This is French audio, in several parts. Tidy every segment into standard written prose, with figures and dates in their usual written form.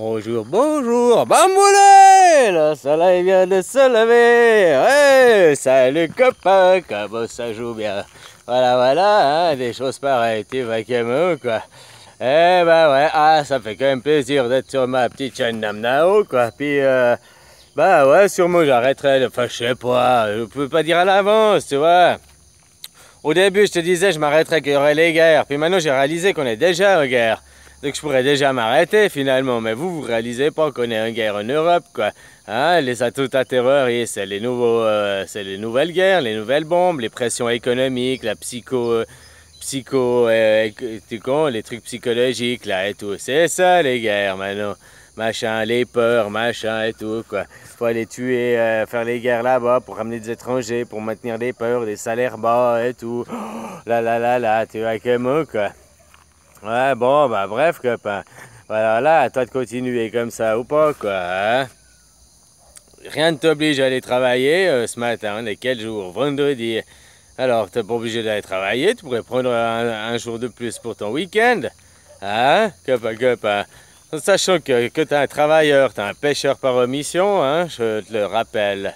Bonjour, bonjour, bamboulé! Le soleil vient de se lever. Hey, salut copain, comment ça joue bien? Voilà, voilà, hein, des choses pareilles, tu vois comment quoi. Eh ben ouais, ça fait quand même plaisir d'être sur ma petite chaîne Namnao quoi. Puis bah ouais, sûrement j'arrêterai, enfin je sais pas, je peux pas dire à l'avance, tu vois. Au début, je te disais, je m'arrêterais qu'il y aurait les guerres. Puis maintenant, j'ai réalisé qu'on est déjà en guerre. Donc, je pourrais déjà m'arrêter finalement. Mais vous réalisez pas qu'on est en guerre en Europe, quoi. Hein, les attentats terroristes, c'est c'est les nouvelles guerres, les nouvelles bombes, les pressions économiques, la les trucs psychologiques, là, et tout. C'est ça, les guerres, maintenant. Machin, les peurs, machin, et tout, quoi. Faut aller tuer, faire les guerres là-bas pour ramener des étrangers, pour maintenir des peurs, des salaires bas et tout. Oh, là, tu vois comment, quoi. Ouais, bon, bah bref, copain. Voilà, là, à toi de continuer comme ça ou pas, quoi, hein. Rien ne t'oblige à aller travailler ce matin. On est quel jour? Vendredi. Alors, t'es pas obligé d'aller travailler, tu pourrais prendre un jour de plus pour ton week-end. Hein, copain. Sachant que tu es un travailleur, tu es un pêcheur par omission, hein, je te le rappelle.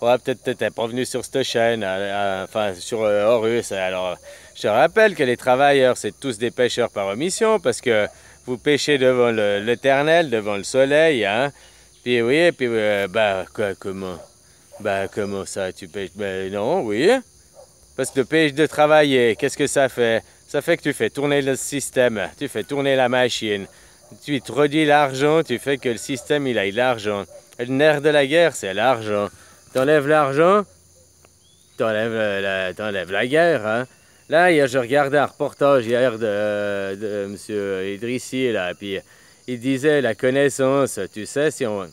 Ouais, peut-être t'es pas venu sur cette chaîne, enfin sur Horus. Alors, je te rappelle que les travailleurs, c'est tous des pêcheurs par omission parce que vous pêchez devant l'éternel, devant le soleil, hein. Puis oui, puis bah quoi, comment? Bah comment ça, tu pêches? Ben non, oui. Parce que le pêche de travailler, qu'est-ce que ça fait? Ça fait que tu fais tourner le système, tu fais tourner la machine. Tu te redis l'argent, tu fais que le système il aille l'argent. Le nerf de la guerre, c'est l'argent. T'enlèves l'argent, t'enlèves la guerre. Hein. Là, hier, je regardais un reportage hier de M. Idrissi, là, puis il disait la connaissance, tu sais, si on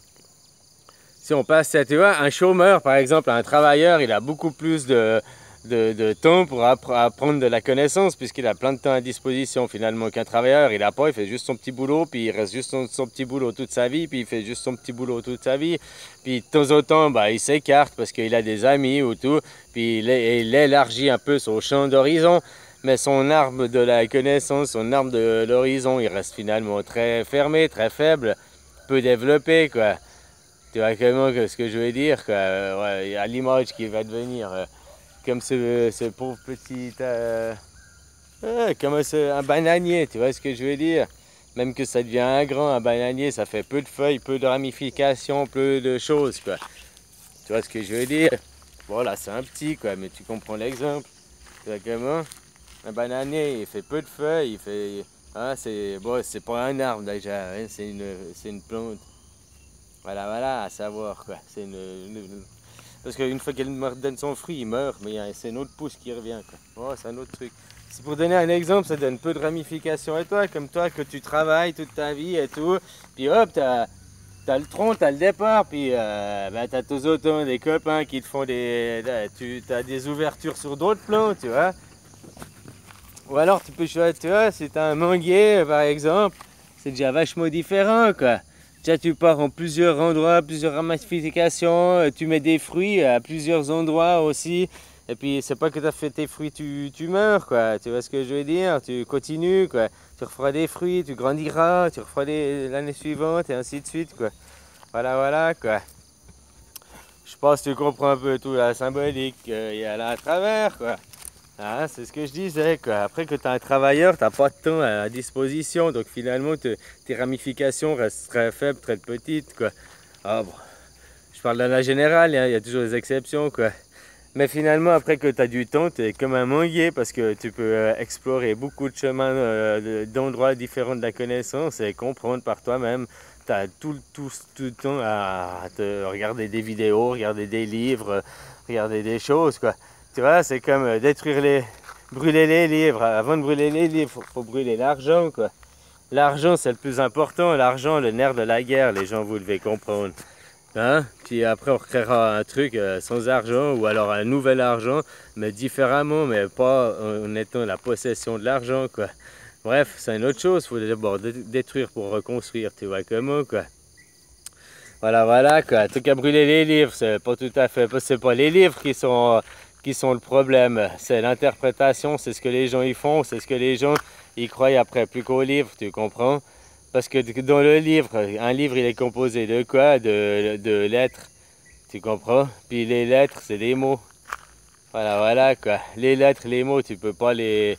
passe, tu vois, un chômeur, par exemple, un travailleur, il a beaucoup plus de temps pour apprendre de la connaissance, puisqu'il a plein de temps à disposition, finalement, qu'un travailleur, il a pas, il fait juste son petit boulot, puis il reste juste son petit boulot toute sa vie, puis il fait juste son petit boulot toute sa vie, puis de temps en temps, bah, il s'écarte parce qu'il a des amis ou tout, puis il élargit un peu son champ d'horizon, mais son arbre de la connaissance, son arbre de l'horizon, il reste finalement très fermé, très faible, peu développé, quoi. Tu vois comment ce que je veux dire, quoi. Ouais, à l'image qui va devenir comme ce pauvre petit comme un bananier, tu vois ce que je veux dire. Même que ça devient un grand, un bananier, ça fait peu de feuilles, peu de ramifications, peu de choses, quoi. Tu vois ce que je veux dire. Voilà, c'est un petit, quoi, mais tu comprends l'exemple. Tu vois comment un bananier, il fait peu de feuilles, il fait... Hein, c'est pas un arbre déjà, hein, c'est une plante. Voilà, à savoir quoi. Parce qu'une fois qu'elle donne son fruit, il meurt, mais c'est une autre pousse qui revient quoi. Oh, c'est un autre truc. C'est pour donner un exemple, ça donne peu de ramifications et toi, comme toi que tu travailles toute ta vie et tout, puis hop, t'as le tronc, t'as le départ, puis t'as tous autant des copains qui te font t'as des ouvertures sur d'autres plans, tu vois. Ou alors tu peux choisir, tu vois, si t'as un manguier par exemple, c'est déjà vachement différent quoi. Déjà, tu pars en plusieurs endroits, plusieurs ramifications, tu mets des fruits à plusieurs endroits aussi. Et puis, c'est pas que tu as fait tes fruits, tu meurs, quoi. Tu vois ce que je veux dire? Tu continues, quoi. Tu referas des fruits, tu grandiras, tu referas l'année suivante, et ainsi de suite, quoi. Voilà, quoi. Je pense que tu comprends un peu tout la symbolique qu'il y a là à travers, quoi. Ah, c'est ce que je disais, quoi. Après que tu as un travailleur, tu n'as pas de temps à disposition. Donc finalement, tes ramifications restent très faibles, très petites, quoi. Ah bon, je parle dans la générale, hein, il y a toujours des exceptions, quoi. Mais finalement, après que tu as du temps, tu es comme un manguier parce que tu peux explorer beaucoup de chemins, d'endroits différents de la connaissance et comprendre par toi-même. Tu as tout le temps à te regarder des vidéos, regarder des livres, regarder des choses, quoi. Tu vois, c'est comme brûler les livres. Avant de brûler les livres, faut brûler l'argent, quoi. L'argent, c'est le plus important. L'argent, le nerf de la guerre, les gens, vous devez comprendre. Hein? Puis après, on recréera un truc sans argent ou alors un nouvel argent, mais différemment, mais pas en étant la possession de l'argent, quoi. Bref, c'est une autre chose. Il faut d'abord détruire pour reconstruire, tu vois comment, quoi. Voilà, quoi. En tout cas, brûler les livres, c'est pas tout à fait... C'est pas les livres qui sont le problème. C'est l'interprétation, c'est ce que les gens y font, c'est ce que les gens y croient après, plus qu'aux livres, tu comprends? Parce que dans le livre, un livre il est composé de quoi? De lettres, tu comprends? Puis les lettres c'est des mots. Voilà quoi. Les lettres, les mots, tu peux pas les...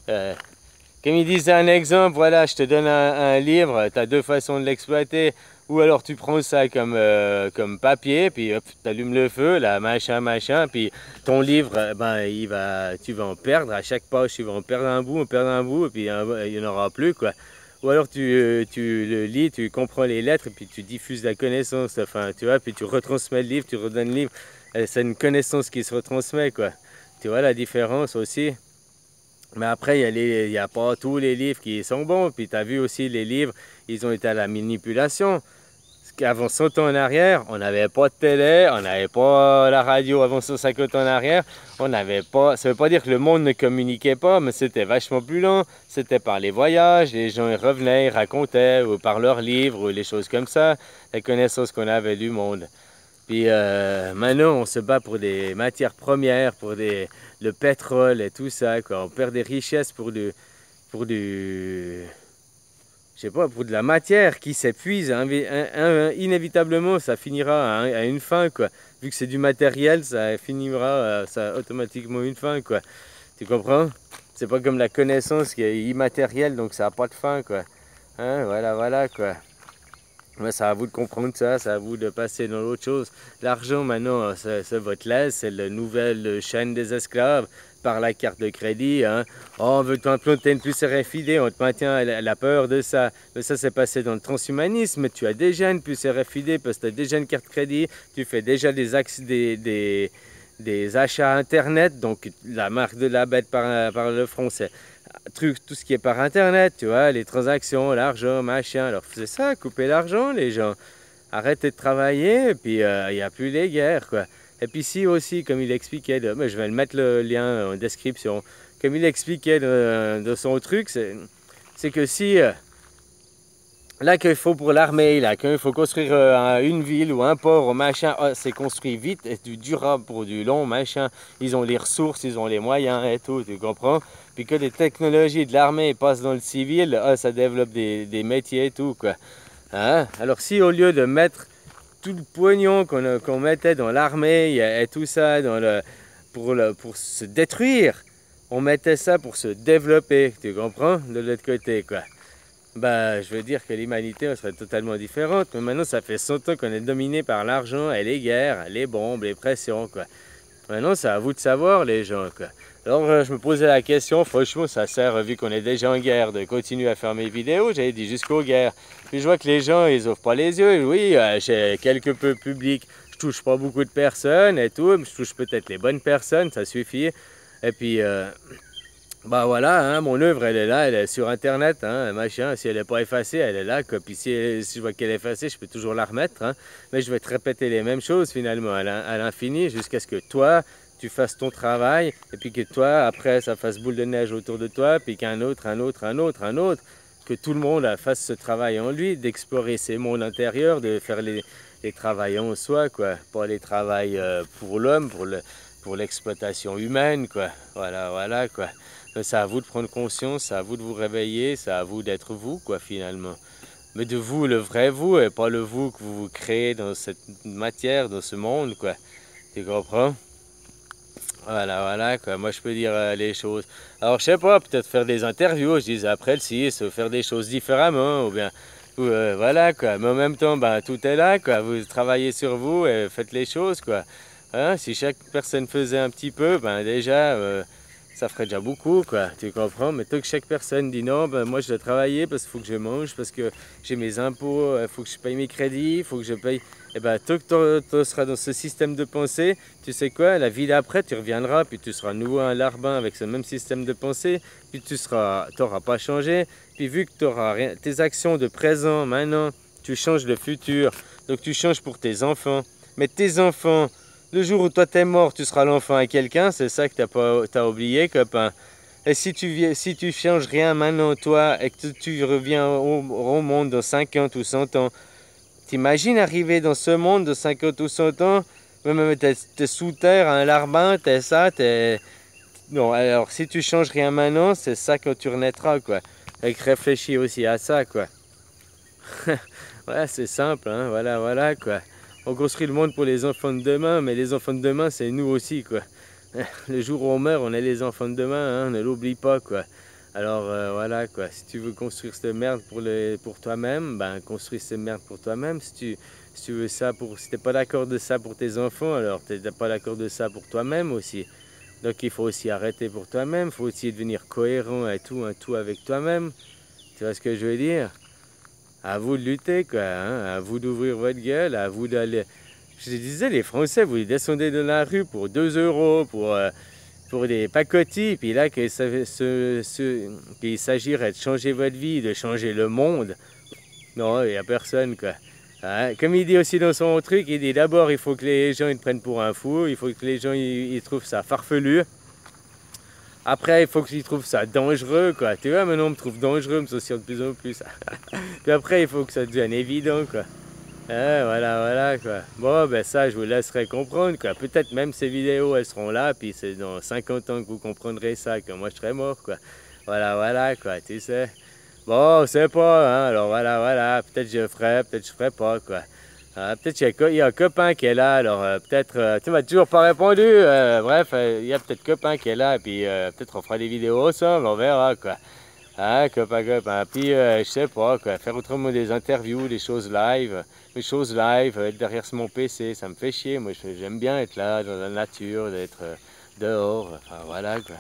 euh, Comme ils disent un exemple, voilà, je te donne un livre, tu as deux façons de l'exploiter. Ou alors tu prends ça comme papier, puis hop, tu allumes le feu, là, machin, puis ton livre, ben, tu vas en perdre. À chaque page, tu vas en perdre un bout, et puis il n'y en aura plus, quoi. Ou alors tu le lis, tu comprends les lettres, et puis tu diffuses la connaissance, enfin, tu vois, puis tu retransmets le livre, tu redonnes le livre. C'est une connaissance qui se retransmet, quoi. Tu vois la différence aussi? Mais après, il y a pas tous les livres qui sont bons. Puis tu as vu aussi les livres, ils ont été à la manipulation. Parce qu'avant 100 ans en arrière, on n'avait pas de télé, on n'avait pas la radio avant 150 ans en arrière. On n'avait pas... Ça ne veut pas dire que le monde ne communiquait pas, mais c'était vachement plus lent. C'était par les voyages, les gens ils revenaient, ils racontaient, ou par leurs livres, ou les choses comme ça, les connaissances qu'on avait du monde. Puis maintenant, on se bat pour des matières premières, le pétrole et tout ça, quoi. On perd des richesses pour je sais pas, pour de la matière qui s'épuise. Inévitablement, ça finira à une fin, quoi. Vu que c'est du matériel, ça finira, ça a automatiquement une fin, quoi. Tu comprends? C'est pas comme la connaissance qui est immatérielle, donc ça n'a pas de fin, quoi. Hein, voilà, quoi. Ouais, c'est à vous de comprendre ça, c'est à vous de passer dans l'autre chose. L'argent, maintenant, c'est votre laisse, c'est la nouvelle chaîne des esclaves par la carte de crédit. Hein. Oh, on veut t'implanter une puce RFID, on te maintient la peur de ça. Mais ça, c'est passé dans le transhumanisme. Tu as déjà une puce RFID parce que tu as déjà une carte crédit, tu fais déjà des achats Internet, donc la marque de la bête par le front, c'est tout ce qui est par Internet, tu vois, les transactions, l'argent, machin. Alors c'est ça, couper l'argent, les gens. Arrêtez de travailler, et puis il n'y a plus les guerres, quoi. Et puis ici aussi, comme il expliquait, je vais le mettre le lien en description, comme il expliquait de son truc, c'est que si... là qu'il faut pour l'armée, là, qu'il faut construire une ville ou un port ou machin, c'est construit vite et du durable pour du long, machin. Ils ont les ressources, ils ont les moyens et tout, tu comprends? Puis que les technologies de l'armée passent dans le civil, ça développe des métiers et tout, quoi. Hein? Alors si au lieu de mettre tout le pognon qu'on mettait dans l'armée et tout ça pour se détruire, on mettait ça pour se développer, tu comprends? De l'autre côté, quoi. Bah, je veux dire que l'humanité serait totalement différente, mais maintenant ça fait 100 ans qu'on est dominé par l'argent et les guerres, les bombes, les pressions, quoi. Maintenant, c'est à vous de savoir, les gens, quoi. Alors, je me posais la question, franchement, ça sert, vu qu'on est déjà en guerre, de continuer à faire mes vidéos, j'avais dit jusqu'aux guerres. Puis je vois que les gens, ils ouvrent pas les yeux. Oui, j'ai quelque peu public, je touche pas beaucoup de personnes et tout, mais je touche peut-être les bonnes personnes, ça suffit. Et puis... bah voilà, hein, mon œuvre, elle est là, elle est sur Internet, hein, machin. Si elle n'est pas effacée, elle est là, quoi. Puis si je vois qu'elle est effacée, je peux toujours la remettre, hein. Mais je vais te répéter les mêmes choses, finalement, à l'infini, jusqu'à ce que toi, tu fasses ton travail, et puis que toi, après, ça fasse boule de neige autour de toi, puis qu'un autre, un autre, que tout le monde fasse ce travail en lui, d'explorer ses mondes intérieurs, de faire les travails en soi, quoi. Pas les travails pour l'homme, pour l'exploitation humaine, quoi. Voilà, quoi. C'est à vous de prendre conscience, c'est à vous de vous réveiller, c'est à vous d'être vous, quoi, finalement. Mais de vous, le vrai vous, et pas le vous que vous créez dans cette matière, dans ce monde, quoi. Tu comprends? Voilà, quoi. Moi, je peux dire les choses. Alors, je sais pas, peut-être faire des interviews, je disais après le 6, faire des choses différemment, ou bien... voilà, quoi. Mais en même temps, ben, tout est là, quoi. Vous travaillez sur vous et faites les choses, quoi. Hein? Si chaque personne faisait un petit peu, ben déjà... ça ferait déjà beaucoup, quoi, tu comprends? Mais tant que chaque personne dit non, ben moi je dois travailler parce qu'il faut que je mange, parce que j'ai mes impôts, il faut que je paye mes crédits, il faut que je paye... Et ben tant que tu seras dans ce système de pensée, tu sais quoi, la vie d'après, tu reviendras, puis tu seras à nouveau un larbin avec ce même système de pensée, puis tu n'auras pas changé, puis vu que tu auras rien, tes actions de présent, maintenant, tu changes le futur, donc tu changes pour tes enfants. Mais tes enfants... Le jour où toi t'es mort, tu seras l'enfant à quelqu'un, c'est ça que t'as oublié, copain. Et si tu changes rien maintenant, toi, et que tu reviens au monde dans 50 ou 100 ans, t'imagines arriver dans ce monde de 50 ou 100 ans, même t'es sous terre, un larbin, t'es ça, t'es... Non, alors si tu changes rien maintenant, c'est ça quand tu renaîtras, quoi. Et réfléchis aussi à ça, quoi. Ouais, c'est simple, hein, voilà, voilà, quoi. On construit le monde pour les enfants de demain, mais les enfants de demain, c'est nous aussi, quoi. Le jour où on meurt, on est les enfants de demain, hein, ne l'oublie pas, quoi. Alors, voilà, quoi. Si tu veux construire cette merde pour toi-même, ben, construis cette merde pour toi-même. Si tu veux ça si t'es pas d'accord de ça pour tes enfants, alors t'es pas d'accord de ça pour toi-même aussi. Donc, il faut aussi arrêter pour toi-même, il faut aussi devenir cohérent et tout, un tout avec toi-même. Tu vois ce que je veux dire? À vous de lutter, quoi, hein? À vous d'ouvrir votre gueule, à vous d'aller. Je te disais, les Français, vous descendez dans la rue pour 2 euros, pour des pacotis, puis là, qu'il s'agirait de changer votre vie, de changer le monde, non, il n'y a personne, quoi. Hein? Comme il dit aussi dans son truc, il dit d'abord, il faut que les gens ils te prennent pour un fou, il faut que les gens ils trouvent ça farfelu. Après, il faut qu'ils trouvent ça dangereux, quoi. Tu vois, maintenant, on me trouve dangereux, me soucie de plus en plus. Puis après, il faut que ça devienne évident, quoi. Voilà, voilà, quoi. Bon, ben ça, je vous laisserai comprendre, quoi. Peut-être même ces vidéos, elles seront là, puis c'est dans 50 ans que vous comprendrez ça, que moi, je serai mort, quoi. Voilà, voilà, quoi, tu sais. Bon, on sait pas, hein. Alors, voilà, voilà. Peut-être je ferai, peut-être je ferai pas, quoi. Peut-être il y a un copain qui est là, alors peut-être, tu m'as toujours pas répondu, bref, il y a peut-être copain qui est là, et puis peut-être on fera des vidéos ensemble, on verra, quoi. Hein, copain, copain. Puis, je sais pas, quoi, faire autrement des interviews, des choses live, être derrière mon PC, ça me fait chier, moi j'aime bien être là, dans la nature, d'être dehors, enfin voilà, quoi.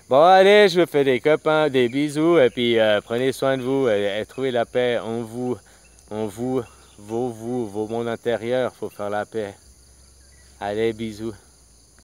Bon, allez, je vous fais des copains, des bisous, et puis prenez soin de vous, et trouvez la paix en vous, vos mondes intérieurs, faut faire la paix. Allez, bisous.